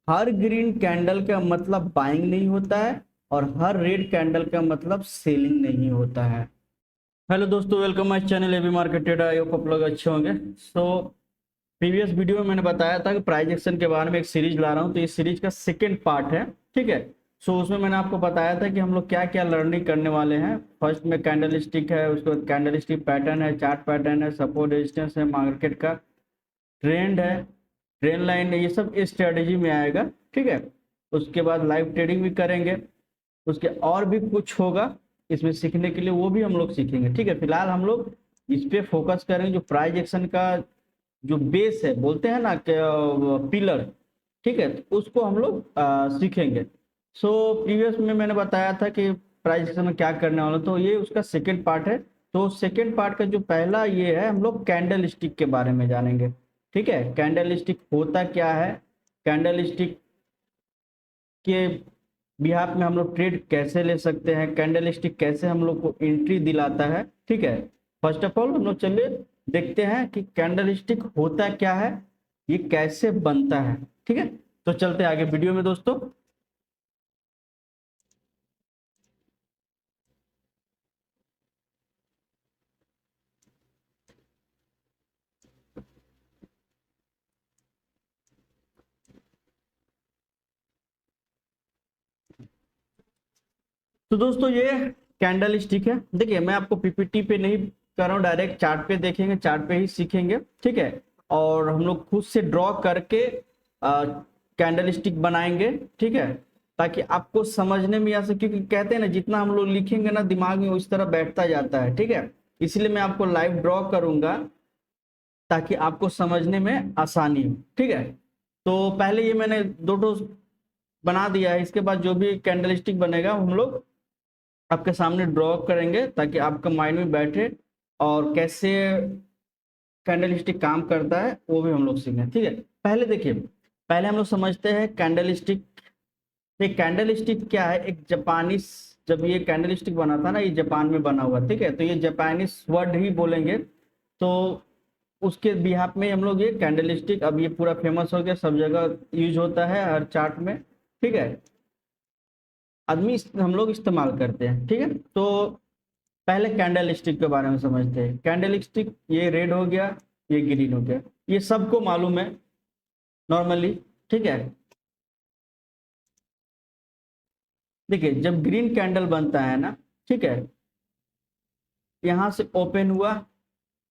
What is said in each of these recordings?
हर green candle का मतलब buying नहीं होता है और हर रेड कैंडल का मतलब सेलिंग नहीं होता है। हेलो दोस्तों, welcome my channel AB market trader. I hope आप लोग अच्छे होंगे। प्रीवियस वीडियो में मैंने बताया था कि प्राइस एक्शन के बारे में एक सीरीज ला रहा हूं, तो ये सीरीज का सेकंड पार्ट है। ठीक है। उसमें मैंने आपको बताया था कि हम लोग क्या क्या लर्निंग करने वाले हैं। फर्स्ट में कैंडल स्टिक है, उसके बाद कैंडल स्टिक पैटर्न है, चार्ट पैटर्न है, सपोर्ट रेजिस्टेंस है, मार्केट का ट्रेंड है, ट्रेंड लाइन है, ये सब इस स्ट्रेटेजी में आएगा। ठीक है। उसके बाद लाइव ट्रेडिंग भी करेंगे। उसके और भी कुछ होगा इसमें सीखने के लिए, वो भी हम लोग सीखेंगे। ठीक है। फिलहाल हम लोग इस पे फोकस करेंगे, जो प्राइस एक्शन का जो बेस है, बोलते हैं ना कि पिलर। ठीक है, तो उसको हम लोग सीखेंगे। प्रीवियस में मैंने बताया था कि प्राइस एक्शन में क्या करने वाला, तो ये उसका सेकेंड पार्ट है। तो सेकेंड पार्ट का जो पहला ये है, हम लोग कैंडल स्टिक के बारे में जानेंगे। ठीक है, कैंडल स्टिक होता क्या है, कैंडल स्टिक के बिहाफ में हम लोग ट्रेड कैसे ले सकते हैं, कैंडल स्टिक कैसे हम लोग को एंट्री दिलाता है। ठीक है। फर्स्ट ऑफ ऑल हम लोग चलिए देखते हैं कि कैंडल स्टिक होता क्या है, ये कैसे बनता है। ठीक है, तो चलते हैं आगे वीडियो में दोस्तों। तो दोस्तों ये कैंडल स्टिक है। देखिए, मैं आपको पीपीटी पे नहीं कर रहा हूँ, डायरेक्ट चार्ट पे देखेंगे, चार्ट पे ही सीखेंगे। ठीक है। और हम लोग खुद से ड्रॉ करके कैंडल स्टिक बनाएंगे। ठीक है, ताकि आपको समझने में आ सके, क्योंकि कहते हैं ना, जितना हम लोग लिखेंगे ना दिमाग में उस तरह बैठता जाता है। ठीक है, इसलिए मैं आपको लाइव ड्रॉ करूंगा ताकि आपको समझने में आसानी हो। ठीक है। तो पहले ये मैंने दो ठो बना दिया है, इसके बाद जो भी कैंडल स्टिक बनेगा हम लोग आपके सामने ड्रॉ करेंगे ताकि आपका माइंड में बैठे, और कैसे कैंडल स्टिक काम करता है वो भी हम लोग सीखें। ठीक है, पहले देखिए, पहले हम लोग समझते हैं कैंडल स्टिक। एक कैंडल स्टिक क्या है, एक जापानीज, जब ये कैंडल स्टिक बना था ना, ये जापान में बना हुआ। ठीक है, तो ये जापानीज वर्ड ही बोलेंगे, तो उसके बिहाफ में हम लोग ये कैंडल स्टिक, अब ये पूरा फेमस हो गया, सब जगह यूज होता है, हर चार्ट में। ठीक है, आदमी हम लोग इस्तेमाल करते हैं। ठीक है, तो पहले कैंडल स्टिक के बारे में समझते हैं। कैंडल स्टिक, ये रेड हो गया, ये ग्रीन हो गया, ये सबको मालूम है नॉर्मली। ठीक है, देखिए जब ग्रीन कैंडल बनता है ना, ठीक है, यहां से ओपन हुआ,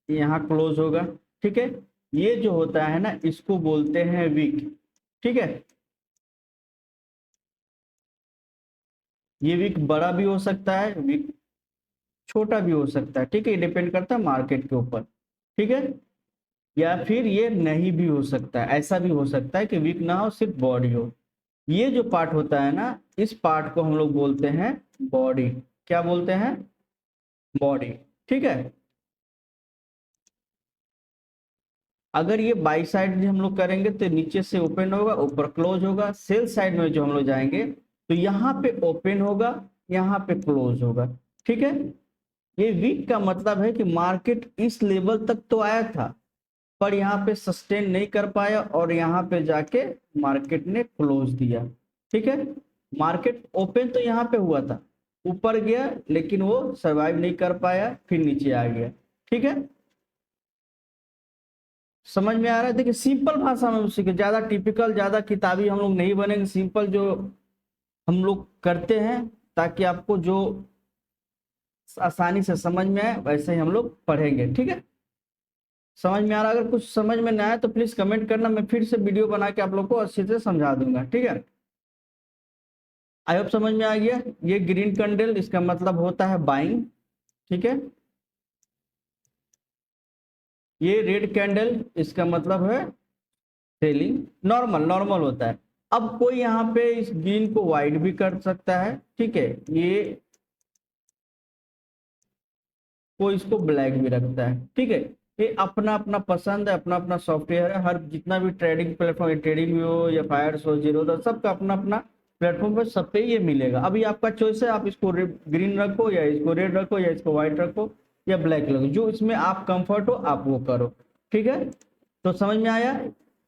यहाँ क्लोज होगा। ठीक है, ये जो होता है ना, इसको बोलते हैं वीक। ठीक है, ये वीक बड़ा भी हो सकता है, वीक छोटा भी हो सकता है। ठीक है, डिपेंड करता है मार्केट के ऊपर। ठीक है, या फिर ये नहीं भी हो सकता है, ऐसा भी हो सकता है कि वीक ना हो, सिर्फ बॉडी हो। ये जो पार्ट होता है ना, इस पार्ट को हम लोग बोलते हैं बॉडी। क्या बोलते हैं? बॉडी। ठीक है, अगर ये बाई साइड हम लोग करेंगे तो नीचे से ओपन होगा, ऊपर क्लोज होगा। सेल साइड में जो हम लोग जाएंगे तो यहाँ पे ओपन होगा, यहाँ पे क्लोज होगा। ठीक है, ये वीक का मतलब है कि मार्केट इस लेवल तक तो आया था, पर यहाँ पे सस्टेन नहीं कर पाया और यहाँ पे जाके मार्केट ने क्लोज दिया। ठीक है, मार्केट ओपन तो यहाँ पे हुआ था, ऊपर गया, लेकिन वो सरवाइव नहीं कर पाया, फिर नीचे आ गया। ठीक है, समझ में आ रहा है? देखिए, सिंपल भाषा में सीखे, ज्यादा टिपिकल, ज्यादा किताबी हम लोग नहीं बनेंगे, सिंपल जो हम लोग करते हैं, ताकि आपको जो आसानी से समझ में आए वैसे ही हम लोग पढ़ेंगे। ठीक है, समझ में आ रहा है? अगर कुछ समझ में ना आए तो प्लीज कमेंट करना, मैं फिर से वीडियो बना के आप लोग को अच्छे से समझा दूंगा। ठीक है, आई होप समझ में आ गया। ये ग्रीन कैंडल, इसका मतलब होता है बाइंग। ठीक है, ये रेड कैंडल, इसका मतलब है सेलिंग। नॉर्मल नॉर्मल होता है। अब कोई यहाँ पे इस ग्रीन को वाइट भी कर सकता है। ठीक है, ये कोई इसको ब्लैक भी रखता है। ठीक है, ये अपना अपना पसंद है, अपना अपना सॉफ्टवेयर है। हर जितना भी ट्रेडिंग प्लेटफॉर्म, ट्रेडिंग हो या फायर्स हो, जीरोधा, सबका अपना अपना प्लेटफॉर्म पर सब पे ये मिलेगा। अभी आपका चॉइस है, आप इसको ग्रीन रखो या इसको रेड रखो या इसको व्हाइट रखो या ब्लैक रखो, जो इसमें आप कंफर्ट हो आप वो करो। ठीक है, तो समझ में आया?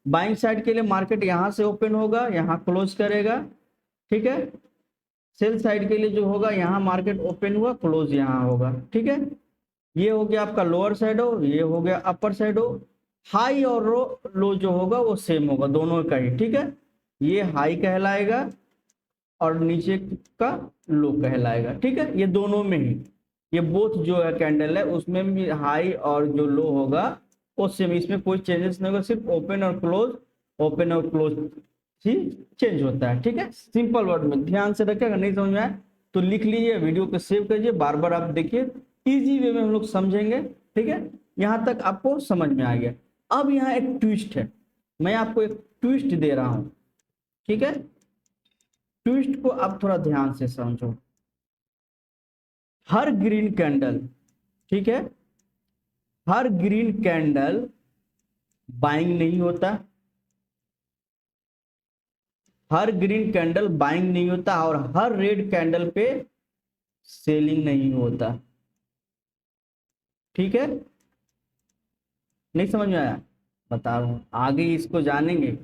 बाइंग साइड के लिए मार्केट यहाँ से ओपन होगा, यहाँ क्लोज करेगा, ठीक है। सेल साइड के लिए जो होगा, यहाँ मार्केट ओपन हुआ, क्लोज यहाँ होगा, ठीक है। ये हो गया आपका लोअर साइड हो, ये हो गया अपर साइड हो। हाई और लो जो होगा वो सेम होगा दोनों का ही, ठीक है। ये हाई कहलाएगा और नीचे का लो कहलाएगा, ठीक है। ये दोनों में ही, ये बोथ जो है कैंडल है उसमें भी हाई और जो लो होगा वो सेम, इसमें कोई चेंजेस नहीं होगा, सिर्फ ओपन और क्लोज, ओपन और क्लोज ही चेंज होता है, ठीक है। सिंपल वर्ड में ध्यान से रखिए, अगर नहीं समझ में आए तो लिख लीजिए, वीडियो को सेव करिए, बार बार आप देखिए, इजी वे में हम लोग समझेंगे, ठीक है। यहाँ तक आपको समझ में आ गया। अब यहाँ एक ट्विस्ट है, मैं आपको एक ट्विस्ट दे रहा हूं, ठीक है। ट्विस्ट को आप थोड़ा ध्यान से समझो। हर ग्रीन कैंडल, ठीक है, हर ग्रीन कैंडल बाइंग नहीं होता, हर ग्रीन कैंडल बाइंग नहीं होता, और हर रेड कैंडल पे सेलिंग नहीं होता, ठीक है। नहीं समझ में आया? बता रहा हूं, आगे इसको जानेंगे।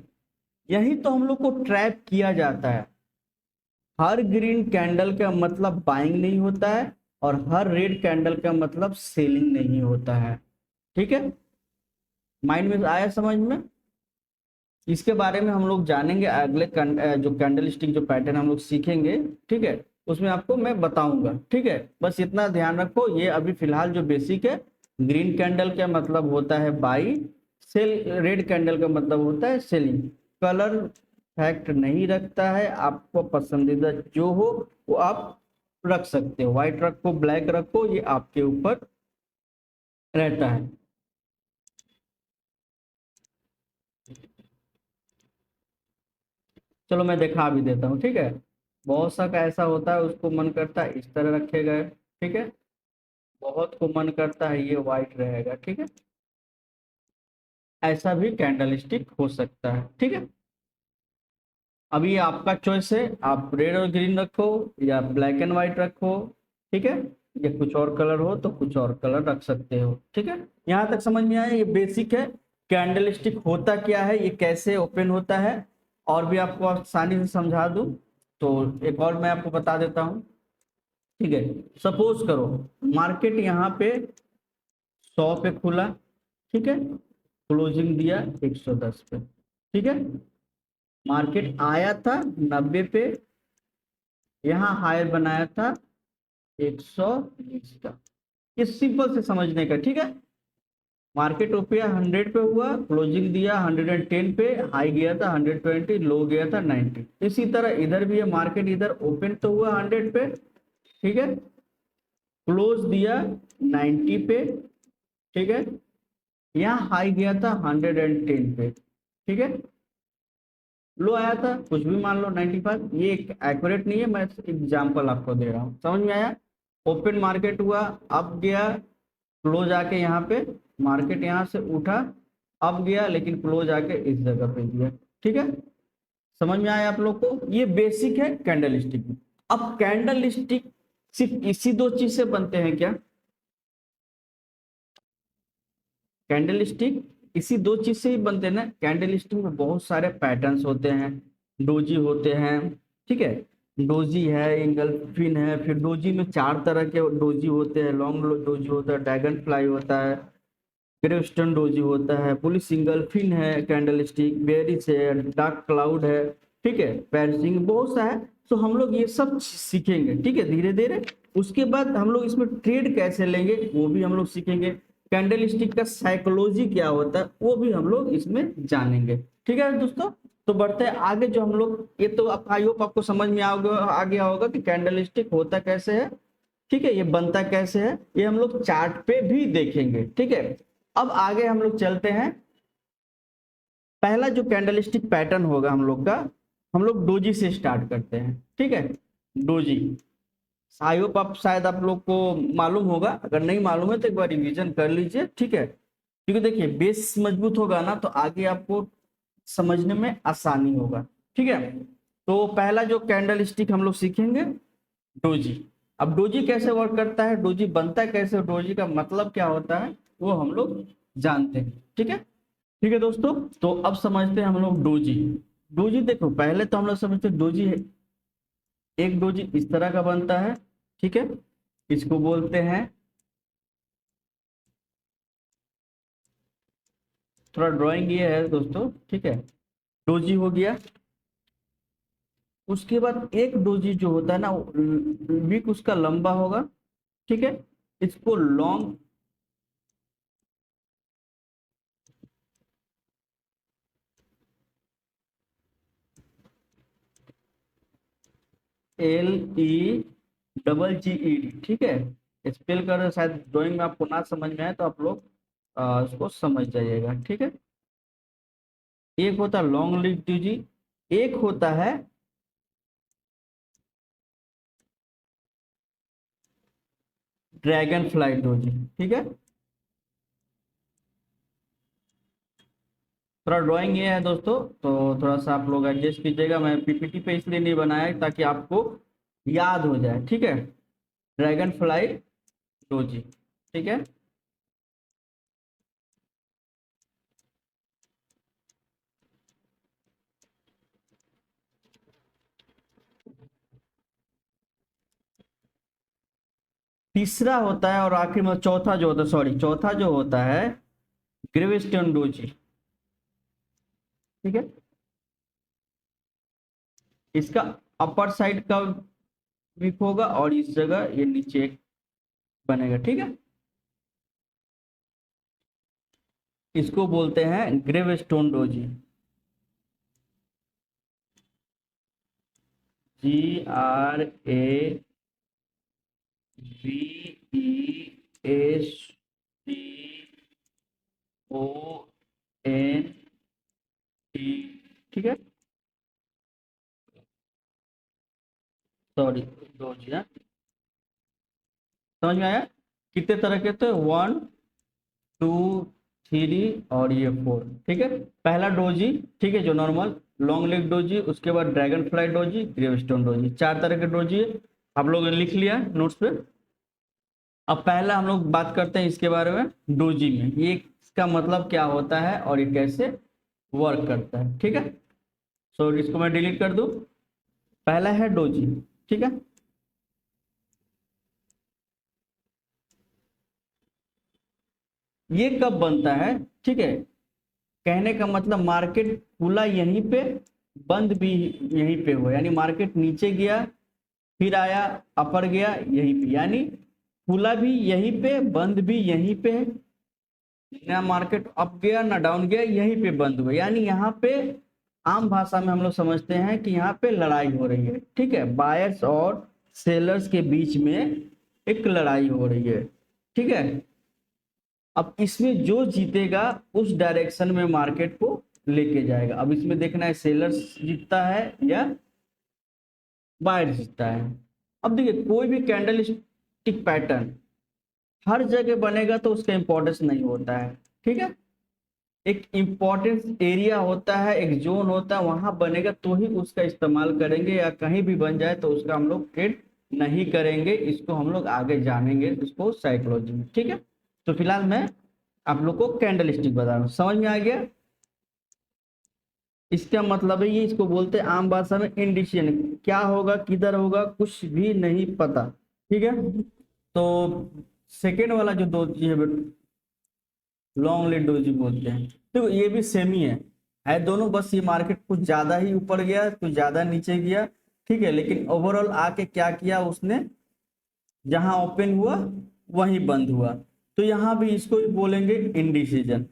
यही तो हम लोग को ट्रैप किया जाता है। हर ग्रीन कैंडल का मतलब बाइंग नहीं होता है और हर रेड कैंडल का मतलब सेलिंग नहीं होता है, ठीक है। माइंड में आया समझ में? इसके बारे में हम लोग जानेंगे अगले जो कैंडल स्टिक जो पैटर्न हम लोग सीखेंगे, ठीक है, उसमें आपको मैं बताऊंगा, ठीक है। बस इतना ध्यान रखो, ये अभी फिलहाल जो बेसिक है, ग्रीन कैंडल का मतलब होता है बाई, सेल रेड कैंडल का मतलब होता है सेलिंग। कलर फैक्ट नहीं रखता है, आपको पसंदीदा जो हो वो आप रख सकते हो, व्हाइट रखो, ब्लैक रखो, ये आपके ऊपर रहता है। चलो मैं दिखा भी देता हूँ, ठीक है। बहुत सा का ऐसा होता है, उसको मन करता है इस तरह रखे गए, ठीक है, बहुत को मन करता है ये व्हाइट रहेगा, ठीक है। ऐसा भी कैंडल स्टिक हो सकता है, ठीक है। अभी आपका चॉइस है, आप रेड और ग्रीन रखो या ब्लैक एंड व्हाइट रखो, ठीक है, या कुछ और कलर हो तो कुछ और कलर रख सकते हो, ठीक है। यहाँ तक समझ में आया? ये बेसिक है, कैंडल स्टिक होता क्या है, ये कैसे ओपन होता है, और भी आपको आसानी से समझा दूं तो एक और मैं आपको बता देता हूँ, ठीक है। सपोज करो मार्केट यहाँ पे 100 पे खुला, ठीक है, क्लोजिंग दिया 110 पे, ठीक है। मार्केट आया था 90 पे, यहाँ हायर बनाया था 120 का। ये सिंपल से समझने का, ठीक है। मार्केट रुपया 100 पे हुआ, क्लोजिंग दिया 110 पे, हाई गया था 120, लो गया था 90। इसी तरह इधर भी है, मार्केट इधर ओपन तो हुआ 100 पे, ठीक है, क्लोज दिया 90 पे, ठीक है, यहाँ हाई गया था 110 पे, ठीक है, लो आया था कुछ भी मान लो 95। ये एक्यूरेट नहीं है, मैं एग्जांपल आपको दे रहा हूँ, समझ में आया? ओपन मार्केट हुआ, अप गया, क्लोज आके यहाँ पे मार्केट यहाँ से उठा, अप गया, लेकिन क्लोज आके इस जगह पे दिया, ठीक है। समझ में आया आप लोग को? ये बेसिक है कैंडल स्टिक। अब कैंडल स्टिक सिर्फ इसी दो चीज से बनते हैं क्या? कैंडल स्टिक इसी दो चीज से ही बनते हैं ना। कैंडल स्टिक में बहुत सारे पैटर्न्स होते हैं, डोजी होते हैं, ठीक है, डोजी है, इंगल्फिन है, फिर डोजी में 4 तरह के डोजी होते हैं, लॉन्ग डोजी होता है, ड्रैगन फ्लाई होता है, ग्रेवस्टोन डोजी होता है, पुलिस इंगल्फिन है, कैंडल स्टिक बेरिस है, डार्क क्लाउड है, ठीक है, पैरसिंग बहुत सा है। तो हम लोग ये सब सीखेंगे, ठीक है, धीरे धीरे। उसके बाद हम लोग इसमें ट्रेड कैसे लेंगे वो भी हम लोग सीखेंगे। कैंडल स्टिक का साइकोलॉजी क्या होता है वो भी हम लोग इसमें जानेंगे, ठीक है दोस्तों। तो बढ़ते हैं आगे, जो हम लोग ये तो आई होप आपको समझ में आ गया होगा कि कैंडल स्टिक होता कैसे है, ठीक है, ये बनता कैसे है, ये हम लोग चार्ट पे भी देखेंगे, ठीक है। अब आगे हम लोग चलते हैं। पहला जो कैंडल स्टिक पैटर्न होगा हम लोग का, हम लोग डोजी से स्टार्ट करते हैं, ठीक है। डोजी आई होप आप शायद आप लोग को मालूम होगा, अगर नहीं मालूम है तो एक बार रिवीजन कर लीजिए, ठीक है। क्योंकि देखिए बेस मजबूत होगा ना तो आगे आपको समझने में आसानी होगा, ठीक है। तो पहला जो कैंडल स्टिक हम लोग सीखेंगे, डोजी। अब डोजी कैसे वर्क करता है, डोजी बनता है कैसे, डोजी का मतलब क्या होता है वो हम लोग जानते हैं, ठीक है। ठीक है दोस्तों, तो अब समझते हैं हम लोग डोजी। डोजी देखो, पहले तो हम लोग समझते हैं डोजी है, एक डोजी इस तरह का बनता है, ठीक है, इसको बोलते हैं, थोड़ा ड्राइंग ये है दोस्तों, ठीक है, डोजी हो गया। उसके बाद एक डोजी जो होता है ना, विक उसका लंबा होगा, ठीक है, इसको लॉन्ग, LEGGED, ठीक है, स्पेल कर, शायद ड्राइंग में आपको ना समझ में आए तो आप लोग उसको समझ जाइएगा, ठीक है। एक होता है लॉन्ग लीड डोजी, एक होता है ड्रैगन फ्लाई डोजी, ठीक है। थोड़ा ड्राइंग ये है दोस्तों, तो थोड़ा सा आप लोग एडजस्ट कीजिएगा, मैं पीपीटी पे इसलिए नहीं बनाया ताकि आपको याद हो जाए, ठीक है। ड्रैगन फ्लाई डोजी, ठीक है। तीसरा होता है और आखिर में चौथा जो होता है, सॉरी, चौथा जो होता है ग्रेविस्टोन डोजी, ठीक है। इसका अपर साइड का विप होगा और इस जगह ये नीचे एक बनेगा, ठीक है। इसको बोलते हैं ग्रेवस्टोन डोजी, GRAVESTON, ठीक है, सॉरी, डोजी, हाँ, समझ में आया। कितने तरह के थे, 1 2 3 और ये 4, ठीक है। पहला डोजी, ठीक है, जो नॉर्मल लॉन्ग लेग डोजी, उसके बाद dragon fly doji, gravestone doji, 4 तरह के डोजी है। आप लोगों ने लिख लिया नोट्स पे। अब पहला हम लोग बात करते हैं इसके बारे में, डोजी में ये इसका मतलब क्या होता है और ये कैसे वर्क करता है, ठीक है। सो इसको मैं डिलीट कर दूं। पहला है डोजी, ठीक है। ये कब बनता है, ठीक है, कहने का मतलब मार्केट खुला यहीं पे, बंद भी यहीं पे हो, यानी मार्केट नीचे गया फिर आया, अपर गया यहीं पे, यानी खुला भी यहीं पे, बंद भी यहीं पे है, ना मार्केट अप गया ना डाउन गया, यहीं पे बंद हुआ, यानी यहाँ पे आम भाषा में हम लोग समझते हैं कि यहाँ पे लड़ाई हो रही है, ठीक है, बायर्स और सेलर्स के बीच में एक लड़ाई हो रही है, ठीक है। अब इसमें जो जीतेगा उस डायरेक्शन में मार्केट को लेके जाएगा। अब इसमें देखना है सेलर्स जीतता है या बायर जीतता है। अब देखिए, कोई भी कैंडल स्टिक पैटर्न हर जगह बनेगा तो उसका इंपॉर्टेंस नहीं होता है, ठीक है। एक इम्पोर्टेंस एरिया होता है, एक जोन होता है, वहां बनेगा तो ही उसका इस्तेमाल करेंगे, या कहीं भी बन जाए तो उसका हम लोग ट्रेड नहीं करेंगे। इसको हम लोग आगे जानेंगे, इसको साइकोलॉजी में, ठीक है। तो फिलहाल मैं आप लोग को कैंडल स्टिक बता रहा हूँ, समझ में आ गया। इसका मतलब है ये, इसको बोलते हैं आम भाषा में इंडिशियन, क्या होगा किधर होगा कुछ भी नहीं पता, ठीक है। तो सेकेंड वाला जो दो चीज है, लॉन्ग लीड डोजी बोलते हैं, तो ये भी सेम ही है दोनों, बस ये मार्केट कुछ ज्यादा ही ऊपर गया, कुछ ज्यादा नीचे गया, ठीक है, लेकिन ओवरऑल आके क्या किया उसने, जहां ओपन हुआ वहीं बंद हुआ, तो यहाँ भी इसको ही बोलेंगे इंडिसीजन,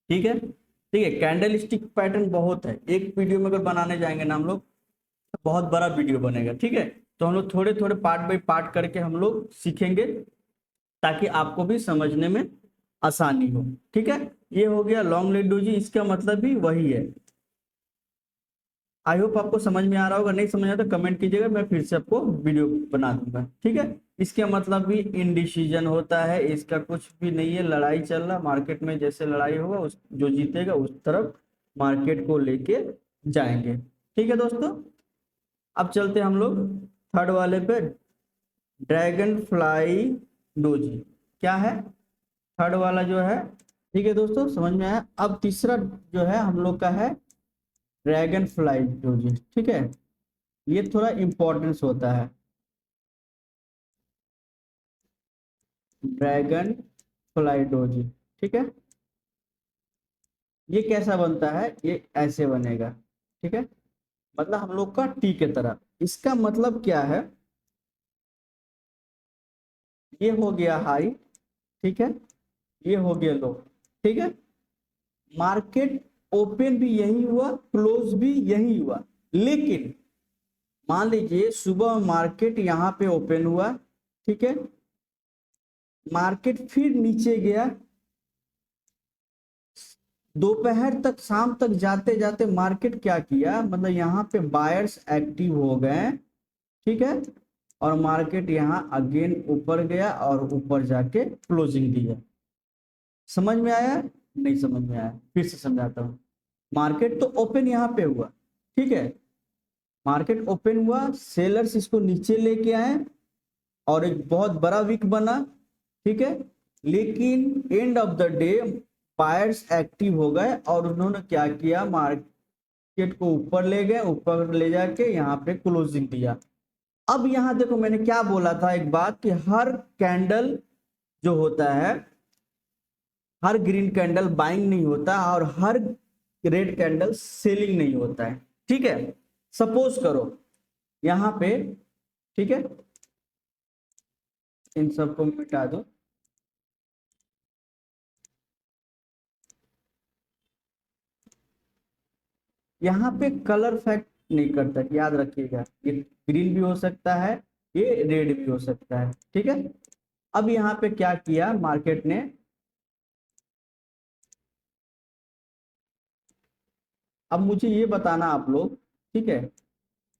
ठीक है। ठीक है, कैंडल स्टिक पैटर्न बहुत है, एक वीडियो में अगर बनाने जाएंगे ना हम लोग तो बहुत बड़ा वीडियो बनेगा, ठीक है। तो हम लोग थोड़े थोड़े पार्ट बाई पार्ट करके हम लोग सीखेंगे, ताकि आपको भी समझने में आसानी हो, ठीक है। ये हो गया लॉन्ग लीड डोजी, इसका मतलब भी वही है। आई होप आपको समझ में आ रहा होगा, नहीं समझ आया तो कमेंट कीजिएगा, मैं फिर से आपको वीडियो बना दूंगा, ठीक है। इसका मतलब भी इनडिसीजन होता है, इसका कुछ भी नहीं है, लड़ाई चल रहा मार्केट में, जैसे लड़ाई होगा उस जो जीतेगा उस तरफ मार्केट को लेके जाएंगे, ठीक है दोस्तों। अब चलते हम लोग थर्ड वाले पे, ड्रैगन फ्लाई डोजी क्या है। थर्ड वाला जो है ठीक है दोस्तों, समझ में आया। अब तीसरा जो है हम लोग का है ड्रैगन फ्लाई डोजी। ठीक है, ये थोड़ा इंपॉर्टेंस होता है। ड्रैगन फ्लाई डोजी, ठीक है, ये कैसा बनता है, ये ऐसे बनेगा। ठीक है, मतलब हम लोग का टी के तरह। इसका मतलब क्या है, ये हो गया हाई, ठीक है, ये हो गया लो। ठीक है, मार्केट ओपन भी यही हुआ, क्लोज भी यही हुआ, लेकिन मान लीजिए सुबह मार्केट यहाँ पे ओपन हुआ, ठीक है, मार्केट फिर नीचे गया, दोपहर तक शाम तक जाते जाते मार्केट क्या किया, मतलब यहाँ पे बायर्स एक्टिव हो गए, ठीक है, और मार्केट यहाँ अगेन ऊपर गया और ऊपर जाके क्लोजिंग दिया। समझ में आया, नहीं समझ में आया, फिर से समझाता हूँ। मार्केट तो ओपन यहाँ पे हुआ, ठीक है, मार्केट ओपन हुआ, सेलर्स इसको नीचे लेके आए और एक बहुत बड़ा वीक बना, ठीक है, लेकिन end of the day buyers active हो गए और उन्होंने क्या किया, मार्केट को ऊपर ले गए, ऊपर ले जाके यहाँ पे क्लोजिंग दिया। अब यहाँ देखो मैंने क्या बोला था एक बात, कि हर कैंडल जो होता है, हर ग्रीन कैंडल बाइंग नहीं होता और हर रेड कैंडल सेलिंग नहीं होता है। ठीक है, सपोज करो यहाँ पे, ठीक है, इन सबको मिटा दो, यहाँ पे कलर फैक्ट नहीं करता, याद रखिएगा, ये ग्रीन भी हो सकता है, ये रेड भी हो सकता है। ठीक है, अब यहाँ पे क्या किया मार्केट ने, अब मुझे ये बताना आप लोग, ठीक है,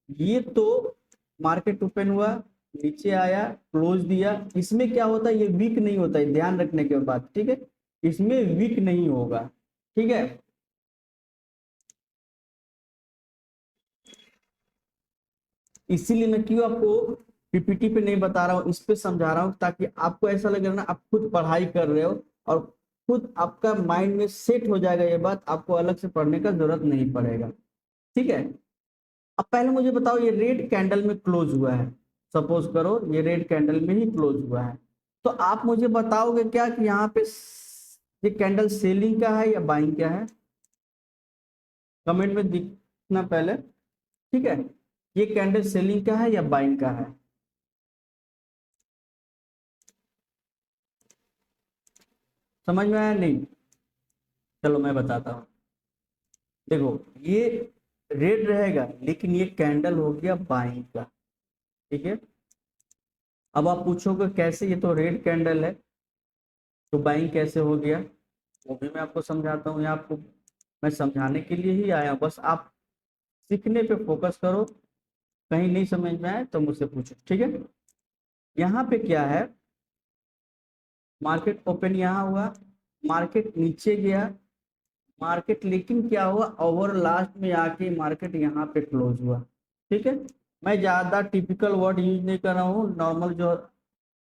ये तो मार्केट ओपन हुआ, नीचे आया, क्लोज दिया, इसमें क्या होता है, ये वीक नहीं होता है, ध्यान रखने के बाद, ठीक है, इसमें वीक नहीं होगा। ठीक है, इसीलिए मैं क्यों आपको पीपीटी पे नहीं बता रहा हूँ, इस पे समझा रहा हूँ, ताकि आपको ऐसा लगे ना आप खुद पढ़ाई कर रहे हो और खुद आपका माइंड में सेट हो जाएगा ये बात, आपको अलग से पढ़ने का जरूरत नहीं पड़ेगा। ठीक है, अब पहले मुझे बताओ, ये रेड कैंडल में क्लोज हुआ है, सपोज करो ये रेड कैंडल में ही क्लोज हुआ है, तो आप मुझे बताओगे क्या कि यहाँ पे ये कैंडल सेलिंग का है या बाइंग का है, कमेंट में दिखना पहले। ठीक है, ये कैंडल सेलिंग का है या बाइंग का है, समझ में आया नहीं, चलो मैं बताता हूँ। देखो ये रेड रहेगा, लेकिन ये कैंडल हो गया बाइंग का। ठीक है, अब आप पूछोगे कैसे, ये तो रेड कैंडल है तो बाइंग कैसे हो गया, वो भी मैं आपको समझाता हूँ, यहाँ आपको मैं समझाने के लिए ही आया हूँ, बस आप सीखने पे फोकस करो, कहीं नहीं समझ में आए तो मुझसे पूछो। ठीक है, यहाँ पे क्या है, मार्केट ओपन यहाँ हुआ, मार्केट नीचे गया, मार्केट लेकिन क्या हुआ, ओवर लास्ट में आके मार्केट यहाँ पे क्लोज हुआ। ठीक है, मैं ज्यादा टिपिकल वर्ड यूज नहीं कर रहा हूँ, नॉर्मल जो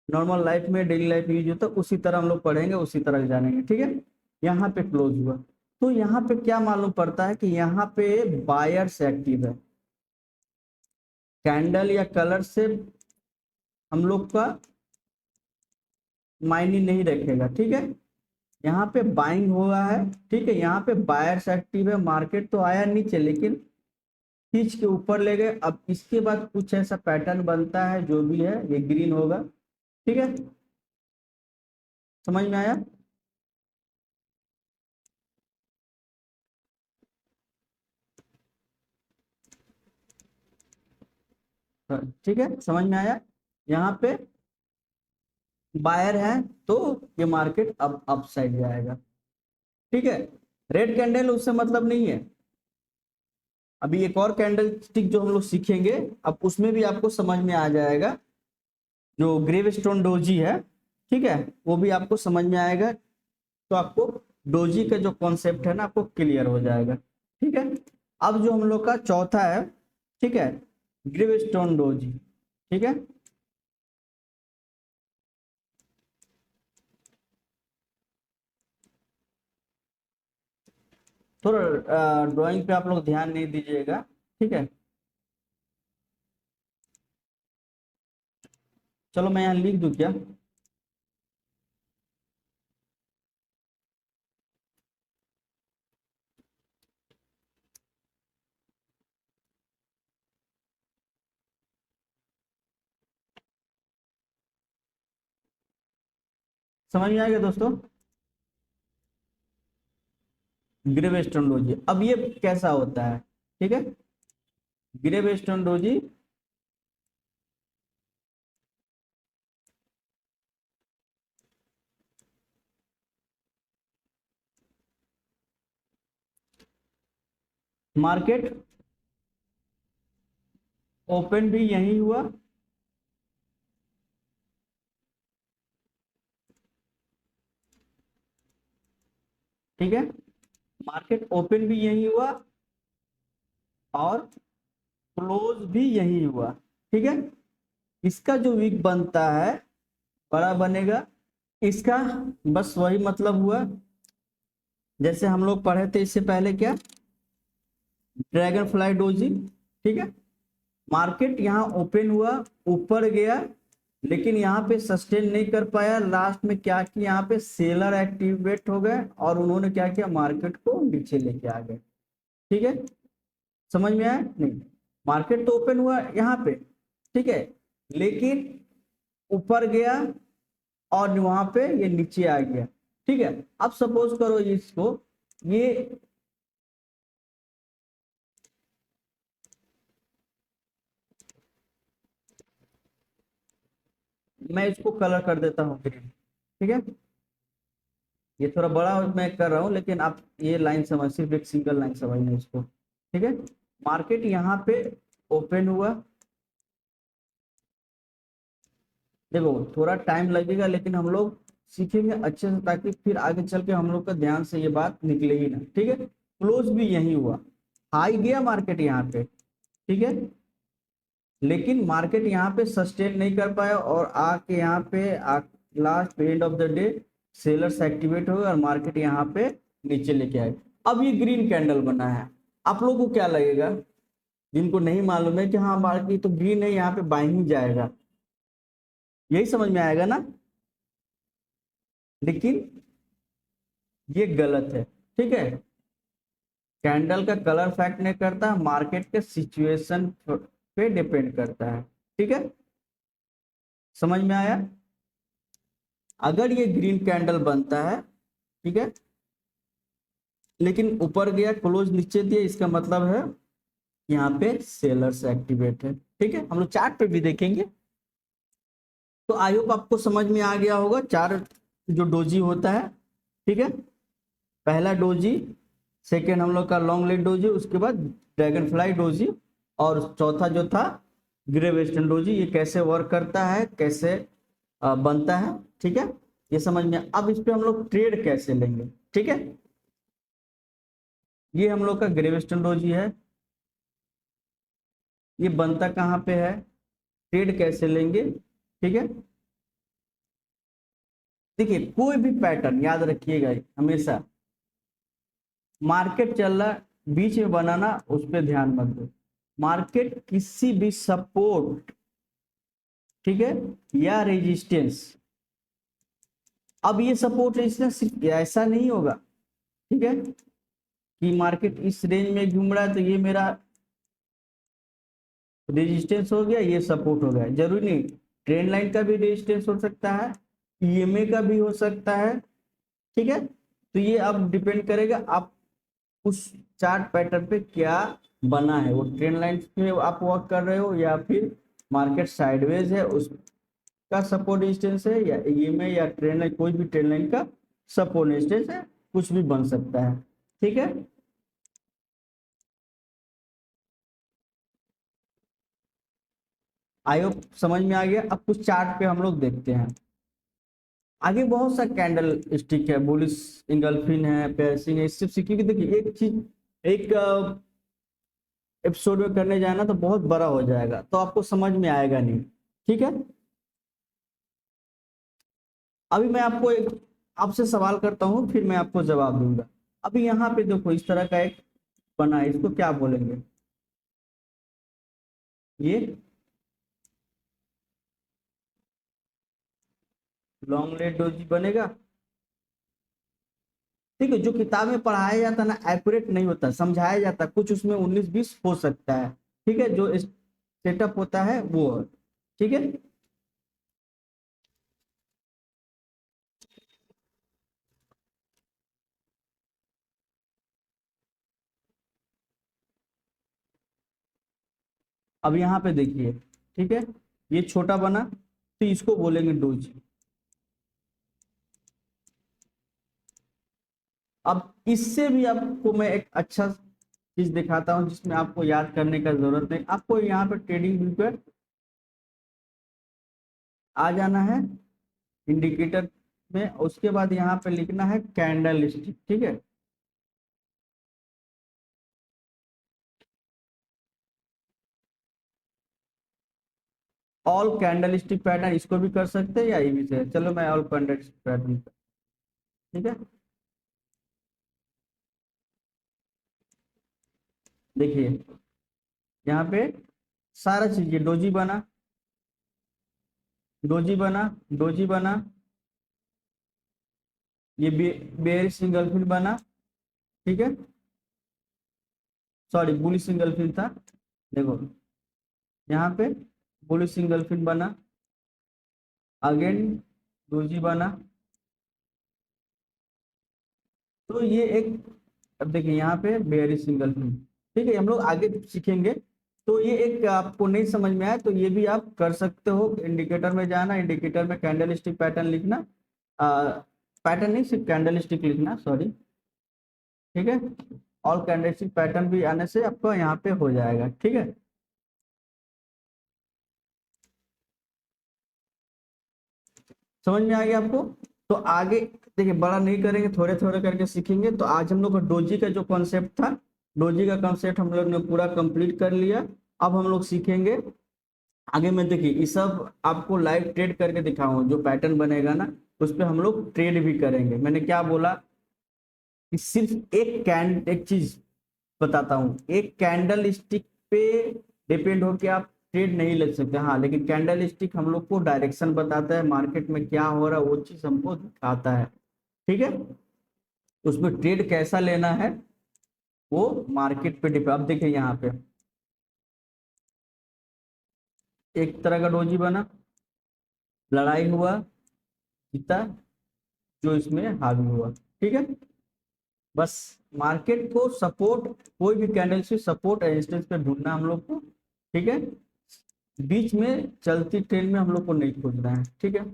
नॉर्मल लाइफ में डेली लाइफ यूज होता है उसी तरह हम लोग पढ़ेंगे, उसी तरह जानेंगे। ठीक है, यहाँ पे क्लोज हुआ, तो यहाँ पे क्या मालूम पड़ता है कि यहाँ पे बायर्स एक्टिव है, कैंडल या कलर से हम लोग का मायने नहीं रखेगा। ठीक है, यहाँ पे बाइंग हुआ है, ठीक है, यहाँ पे बायर्स एक्टिव है, मार्केट तो आया नीचे लेकिन खींच के ऊपर ले गए। अब इसके बाद कुछ ऐसा पैटर्न बनता है, जो भी है ये ग्रीन होगा। ठीक है, समझ में आया, ठीक है, समझ में आया, यहाँ पे बायर है तो ये मार्केट अब अप साइड जाएगा। ठीक है, रेड कैंडल उससे मतलब नहीं है, अभी एक और कैंडल स्टिक जो हम लोग सीखेंगे, अब उसमें भी आपको समझ में आ जाएगा, जो ग्रेव स्टोन डोजी है, ठीक है, वो भी आपको समझ में आएगा, तो आपको डोजी का जो कॉन्सेप्ट है ना आपको क्लियर हो जाएगा। ठीक है, अब जो हम लोग का चौथा है, ठीक है, ग्रेव स्टोन डोजी। ठीक है, थोड़ा ड्राइंग पे आप लोग ध्यान नहीं दीजिएगा, ठीक है। चलो मैं यहाँ लिख दूं क्या? समझ में आ गया दोस्तों? ग्रेवेस्टोनोलॉजी, अब ये कैसा होता है, ठीक है। ग्रेवेस्टोनोलॉजी मार्केट ओपन भी यही हुआ, ठीक है। मार्केट ओपन भी यही हुआ और क्लोज भी यही हुआ, ठीक है। इसका जो वीक बनता है बड़ा बनेगा, इसका बस वही मतलब हुआ जैसे हम लोग पढ़े थे इससे पहले, क्या? ड्रैगन फ्लाई डोजी, ठीक है। मार्केट यहाँ ओपन हुआ, ऊपर गया, लेकिन यहाँ पे सस्टेन नहीं कर पाया, लास्ट में क्या किया, यहाँ पे सेलर एक्टिवेट हो गए और उन्होंने क्या किया, मार्केट को नीचे लेके आ गए, ठीक है। समझ में आया नहीं? मार्केट तो ओपन हुआ यहाँ पे, ठीक है, लेकिन ऊपर गया और वहां पे ये नीचे आ गया, ठीक है। अब सपोज करो इसको, ये मैं इसको कलर कर देता हूँ ग्रीन, ठीक है। ये थोड़ा बड़ा मैं कर रहा हूँ, लेकिन आप ये लाइन समझ, सिर्फ एक सिंगल लाइन समझना इसको, ठीक है। मार्केट यहाँ पे ओपन हुआ, देखो थोड़ा टाइम लगेगा लेकिन हम लोग सीखेंगे अच्छे से, ताकि फिर आगे चल के हम लोग का ध्यान से ये बात निकले ही ना, ठीक है। क्लोज भी यही हुआ, हाई गया मार्केट यहाँ पे, ठीक है, लेकिन मार्केट यहाँ पे सस्टेन नहीं कर पाया और आके यहाँ पे last end of the day sellers activate हो गए और मार्केट यहाँ पे नीचे लेके आए। अब ये ग्रीन कैंडल बना है, आप लोगों को क्या लगेगा, जिनको नहीं मालूम है कि हाँ मार्केट तो ग्रीन है, यहाँ पे बाइंग ही जाएगा, यही समझ में आएगा ना? लेकिन ये गलत है, ठीक है। कैंडल का कलर फैक्ट नहीं करता, मार्केट के सिचुएशन पे डिपेंड करता है, ठीक है। समझ में आया? अगर ये ग्रीन कैंडल बनता है, ठीक है, लेकिन ऊपर गया क्लोज नीचे दिया, इसका मतलब है यहाँ पे सेलर्स एक्टिवेट है, ठीक है। हम लोग चार्ट पे भी देखेंगे। तो आई होप आपको समझ में आ गया होगा चार जो डोजी होता है, ठीक है। पहला डोजी, सेकेंड हम लोग का लॉन्ग लेग डोजी, उसके बाद ड्रैगन फ्लाई डोजी, और चौथा जो था ग्रे वेस्टर्न डोजी। ये कैसे वर्क करता है, कैसे बनता है, ठीक है, ये समझ में। अब इस पे हम लोग ट्रेड कैसे लेंगे, ठीक है। ये हम लोग का ग्रे वेस्टर्न डोजी है, ये बनता कहाँ पे है, ट्रेड कैसे लेंगे, ठीक है। देखिए कोई भी पैटर्न याद रखिएगा हमेशा, मार्केट चल रहा बीच में बनाना, उस पर ध्यान मत दो। मार्केट किसी भी सपोर्ट, ठीक है, या रेजिस्टेंस, अब ये सपोर्ट रेजिस्टेंस सिर्फ ऐसा नहीं होगा, ठीक है, कि मार्केट इस रेंज में घूम रहा है तो ये मेरा रेजिस्टेंस हो गया, ये सपोर्ट हो गया, जरूरी नहीं। ट्रेंड लाइन का भी रेजिस्टेंस हो सकता है, ईएमए का भी हो सकता है, ठीक है। तो ये अब डिपेंड करेगा आप उस चार्ट पैटर्न पे क्या बना है, वो ट्रेंड लाइन पे आप वर्क कर रहे हो या फिर मार्केट साइडवेज है उसका सपोर्ट रेजिस्टेंस है, या ईएमए या ट्रेंड लाइन, कोई भी ट्रेंड लाइन का सपोर्ट रेजिस्टेंस है, कुछ भी बन सकता है, ठीक है। आई होप समझ में आ गया। अब कुछ चार्ट पे हम लोग देखते हैं। आगे बहुत सा कैंडल स्टिक है, बुलिश इंगल्फिन है, पेयर्सिंग है, सिर्फ सीखिए। देखिए एक चीज, एक एपिसोड में करने जाए ना तो बहुत बड़ा हो जाएगा, तो आपको समझ में आएगा नहीं, ठीक है। अभी मैं आपको एक आपसे सवाल करता हूँ, फिर मैं आपको जवाब दूंगा। अभी यहाँ पे देखो इस तरह का एक बना है, इसको क्या बोलेंगे? ये लॉन्ग लेट डोजी बनेगा। ठीक है, जो किताब में पढ़ाया जाता ना एक्यूरेट नहीं होता, समझाया जाता कुछ उसमें 19-20 हो सकता है। ठीक है, जो सेटअप होता है वो। ठीक है, अब यहाँ पे देखिए। ठीक है, ये छोटा बना तो इसको बोलेंगे डोज। अब इससे भी आपको मैं एक अच्छा चीज दिखाता हूँ जिसमें आपको याद करने का जरूरत नहीं, आपको यहाँ पे ट्रेडिंग व्यू पे आ जाना है, इंडिकेटर में। उसके बाद यहाँ पे लिखना है कैंडल स्टिक। ठीक है, ऑल कैंडल स्टिक पैटर्न, इसको भी कर सकते हैं या ये भी से। चलो मैं ऑल कैंडल स्टिक पैटर्न। ठीक है, देखिए यहाँ पे सारा चीज, ये डोजी बना, डोजी बना, डोजी बना, ये बेयर सिंगल फिन बना। ठीक है, सॉरी बुली सिंगल फिन था। देखो यहाँ पे बुली सिंगल फिन बना, अगेन डोजी बना। तो ये एक, अब देखिए यहाँ पे बेयर सिंगल फिन। ठीक है, हम लोग आगे सीखेंगे। तो ये एक आपको नहीं समझ में आया तो ये भी आप कर सकते हो। इंडिकेटर में जाना, इंडिकेटर में कैंडल स्टिक पैटर्न लिखना, पैटर्न नहीं सिर्फ कैंडल स्टिक लिखना, सॉरी। ठीक है, ऑल कैंडल स्टिक पैटर्न भी आने से आपको यहाँ पे हो जाएगा। ठीक है, समझ में आ गया आपको? तो आगे देखिए, बड़ा नहीं करेंगे, थोड़े थोड़े करके सीखेंगे। तो आज हम लोग का डोजी का जो कॉन्सेप्ट था, डोजी का कॉन्सेप्ट हम लोग ने पूरा कंप्लीट कर लिया। अब हम लोग सीखेंगे आगे में। देखिए ये सब आपको लाइव ट्रेड करके दिखाऊंगा, जो पैटर्न बनेगा ना उस पर हम लोग ट्रेड भी करेंगे। मैंने क्या बोला कि सिर्फ एक चीज बताता हूँ, एक कैंडल स्टिक पे डिपेंड होके आप ट्रेड नहीं ले सकते। हाँ, लेकिन कैंडल स्टिक हम लोग को डायरेक्शन बताता है, मार्केट में क्या हो रहा है वो चीज हमको दिखाता है। ठीक है, उसमें ट्रेड कैसा लेना है वो मार्केट पे डिपेंड। अब देखिए यहाँ पे एक तरह का डोजी बना, लड़ाई हुआ, जीता, जो इसमें हावी हुआ। ठीक है, बस मार्केट को सपोर्ट, कोई भी कैंडल से सपोर्ट रेजिस्टेंस पे ढूंढना हम लोग को। ठीक है, बीच में चलती ट्रेन में हम लोग को नहीं खोजना है। ठीक है,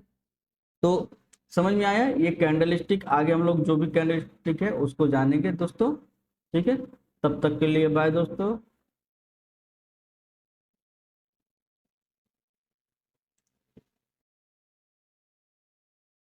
तो समझ में आया ये कैंडल स्टिक। आगे हम लोग जो भी कैंडल स्टिक है उसको जानेंगे दोस्तों। ठीक है, तब तक के लिए बाय दोस्तों।